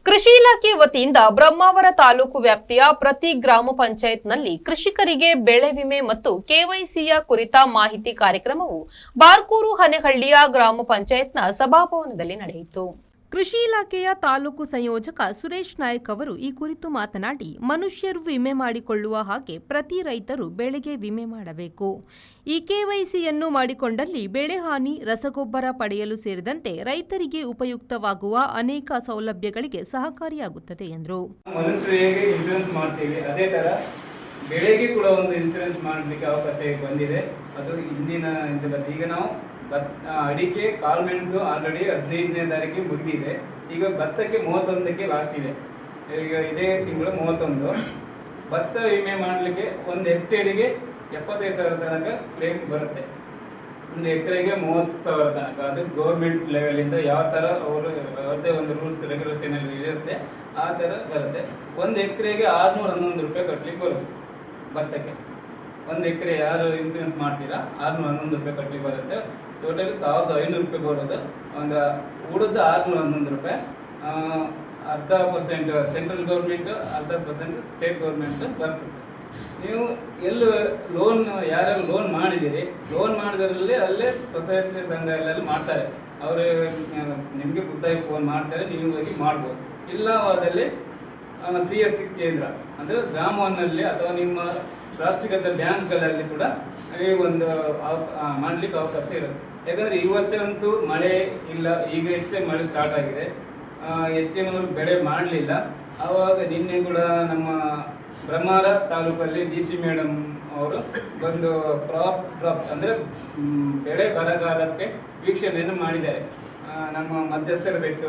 ಕೃಷಿ ಇಲಾಖೆ ವತಿಯಿಂದ ಬ್ರಹ್ಮಾವರ ತಾಲೂಕು ವ್ಯಾಪ್ತಿಯ ಪ್ರತಿ ಗ್ರಾಮ ಪಂಚಾಯತ್ನಲ್ಲಿ ಕೃಷಿಕರಿಗೆ ಬೆಳೆ ವಿಮೆ ಮತ್ತು ಕೆವೈಸಿಯ ಕುರಿತ ಮಾಹಿತಿ ಕಾರ್ಯಕ್ರಮವು ಬಾರ್ಕೂರು ಹನೆಹಳ್ಳಿಯ ಗ್ರಾಮ ಪಂಚಾಯತ್ನ ಸಭಾಭವನದಲ್ಲಿ ನಡೆಯಿತು. ಕೃಷಿ ಇಲಾಖೆಯ ತಾಲೂಕು ಸಂಯೋಜಕ ಸುರೇಶ್ ನಾಯ್ಕ್ ಅವರು ಈ ಕುರಿತು ಮಾತನಾಡಿ, ಮನುಷ್ಯರು ವಿಮೆ ಮಾಡಿಕೊಳ್ಳುವ ಹಾಗೆ ಪ್ರತಿ ರೈತರು ಬೆಳೆಗೆ ವಿಮೆ ಮಾಡಬೇಕು. ಈ ಕೆವೈಸಿಯನ್ನು ಮಾಡಿಕೊಂಡಲ್ಲಿ ಬೆಳೆ ಹಾನಿ, ರಸಗೊಬ್ಬರ ಪಡೆಯಲು ಸೇರಿದಂತೆ ರೈತರಿಗೆ ಉಪಯುಕ್ತವಾಗುವ ಅನೇಕ ಸೌಲಭ್ಯಗಳಿಗೆ ಸಹಕಾರಿಯಾಗುತ್ತದೆ ಎಂದರು. ಮನುಷ್ಯರು ಹೇಗೆ ಇನ್ಶೂರೆನ್ಸ್ ಮಾಡ್ತೀವಿ ಅದೇ ತರ ಬೆಳೆಗೆ ಕೂಡ ಒಂದು ಇನ್ಶೂರೆನ್ಸ್ ಮಾಡಲಿಕ್ಕೆ ಅವಕಾಶ ಬಂದಿದೆ. ಅದು ಇಂದಿನ ಈಗ ನಾವು ಅಡಿಕೆ, ಕಾಳುಮೆಣಸು ಆಲ್ರೆಡಿ 15ನೇ ತಾರೀಕಿಗೆ ಮುಗಿದಿದೆ. ಈಗ ಭತ್ತಕ್ಕೆ 31ಕ್ಕೆ ಲಾಸ್ಟ್ ಇದೆ. ಈಗ ಇದೇ ತಿಂಗಳು 31 ಭತ್ತ ವಿಮೆ ಮಾಡಲಿಕ್ಕೆ ಒಂದು ಹೆಕ್ಟೇರಿಗೆ 75,000 ತನಕ ಕ್ಲೇಮ್ ಬರುತ್ತೆ. ಒಂದು ಎಕರೆಗೆ 30,000 ತನಕ. ಅದು ಗೌರ್ಮೆಂಟ್ ಲೆವೆಲಿಂದ ಯಾವ ಥರ ಅವರು ಅವರದೇ ಒಂದು ರೂಲ್ಸ್ ರೆಗ್ಯುಲೇಷನ್ ಇರುತ್ತೆ, ಆ ಥರ ಬರುತ್ತೆ. ಒಂದು ಎಕರೆಗೆ 611 ರೂಪಾಯಿ ಕಟ್ಟಲಿಕ್ಕೆ ಬರುತ್ತೆ ಭತ್ತಕ್ಕೆ. ಒಂದು ಎಕರೆ ಯಾರು ಇನ್ಸೂರೆನ್ಸ್ ಮಾಡ್ತೀರಾ 611 ರೂಪಾಯಿ ಕಟ್ಟಲಿಕ್ಕೆ ಬರುತ್ತೆ. ಟೋಟಲ್ 1,500 ರೂಪಾಯಿ ಬರೋದು. ಒಂದು ಉಳಿದ 611 ರೂಪಾಯಿ 10% ಸೆಂಟ್ರಲ್ ಗೌರ್ಮೆಂಟ್, 10% ಸ್ಟೇಟ್ ಗೌರ್ಮೆಂಟ್ ಭರಿಸುತ್ತೆ. ನೀವು ಎಲ್ಲೂ ಲೋನ್ ಯಾರ್ಯಾರು ಲೋನ್ ಮಾಡಿದ್ದೀರಿ, ಲೋನ್ ಮಾಡಿದ್ರಲ್ಲಿ ಅಲ್ಲೇ ಸೊಸೈಟಿ ಸಂಘಗಳಲ್ಲಿ ಮಾಡ್ತಾರೆ. ಅವರು ನಿಮಗೆ ಖುದ್ದಾಗಿ ಫೋನ್ ಮಾಡ್ತಾರೆ, ನೀವು ಹೋಗಿ ಮಾಡ್ಬೋದು. ಇಲ್ಲವಾದಲ್ಲಿ CSC ಕೇಂದ್ರ ಅಂದರೆ ಗ್ರಾಮವನ್ನಲ್ಲಿ ಅಥವಾ ನಿಮ್ಮ ರಾಷ್ಟ್ರೀಕೃತ ಬ್ಯಾಂಕ್ಗಳಲ್ಲಿ ಕೂಡ ಈ ಒಂದು ಮಾಡಲಿಕ್ಕೆ ಅವಕಾಶ ಇರುತ್ತೆ. ಯಾಕಂದರೆ ಈ ವರ್ಷ ಅಂತೂ ಮಳೆ ಇಲ್ಲ, ಈಗ ಎಷ್ಟೇ ಮಳೆ ಸ್ಟಾರ್ಟ್ ಆಗಿದೆ, ಹೆಚ್ಚಿನವರು ಬೆಳೆ ಮಾಡಲಿಲ್ಲ. ಆವಾಗ ನಿನ್ನೆ ಕೂಡ ನಮ್ಮ ಬ್ರಹ್ಮಾವರ ತಾಲೂಕಲ್ಲಿ DC ಮೇಡಮ್ ಅವರು ಒಂದು ಕ್ರಾಪ್ ಅಂದರೆ ಬೆಳೆ ಬರಗಾಲಕ್ಕೆ ವೀಕ್ಷಣೆಯನ್ನು ಮಾಡಿದ್ದಾರೆ ನಮ್ಮ ಮಧ್ಯಸ್ಥರ ಬೆಟ್ಟು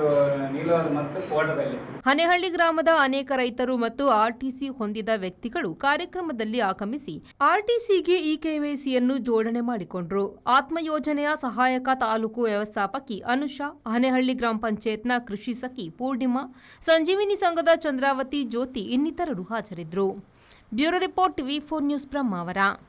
ನೀಲವಾದ ಮತ್ತು ಕೋಟದಲ್ಲಿ. ಹನೆಹಳ್ಳಿ ಗ್ರಾಮದ ಅನೇಕ ರೈತರು ಮತ್ತು ಆರ್ಟಿಸಿ ಹೊಂದಿದ ವ್ಯಕ್ತಿಗಳು ಕಾರ್ಯಕ್ರಮದಲ್ಲಿ ಆಗಮಿಸಿ ಆರ್ಟಿಸಿಗೆ ಈ ಕೆವೈಸಿಯನ್ನು ಜೋಡಣೆ ಮಾಡಿಕೊಂಡರು. ಆತ್ಮ ಯೋಜನೆಯ ಸಹಾಯಕ ತಾಲೂಕು ವ್ಯವಸ್ಥಾಪಕಿ ಅನುಷಾ, ಹನೆಹಳ್ಳಿ ಗ್ರಾಮ ಪಂಚಾಯತ್ನ ಕೃಷಿ ಸಖಿ ಪೂರ್ಣಿಮಾ, ಸಂಜೀವಿನಿ ಸಂಘದ ಚಂದ್ರಾವತಿ, ಜ್ಯೋತಿ ಇನ್ನಿತರರು ಹಾಜರಿದ್ದರು. Bureau report TV4 news Brahmavar.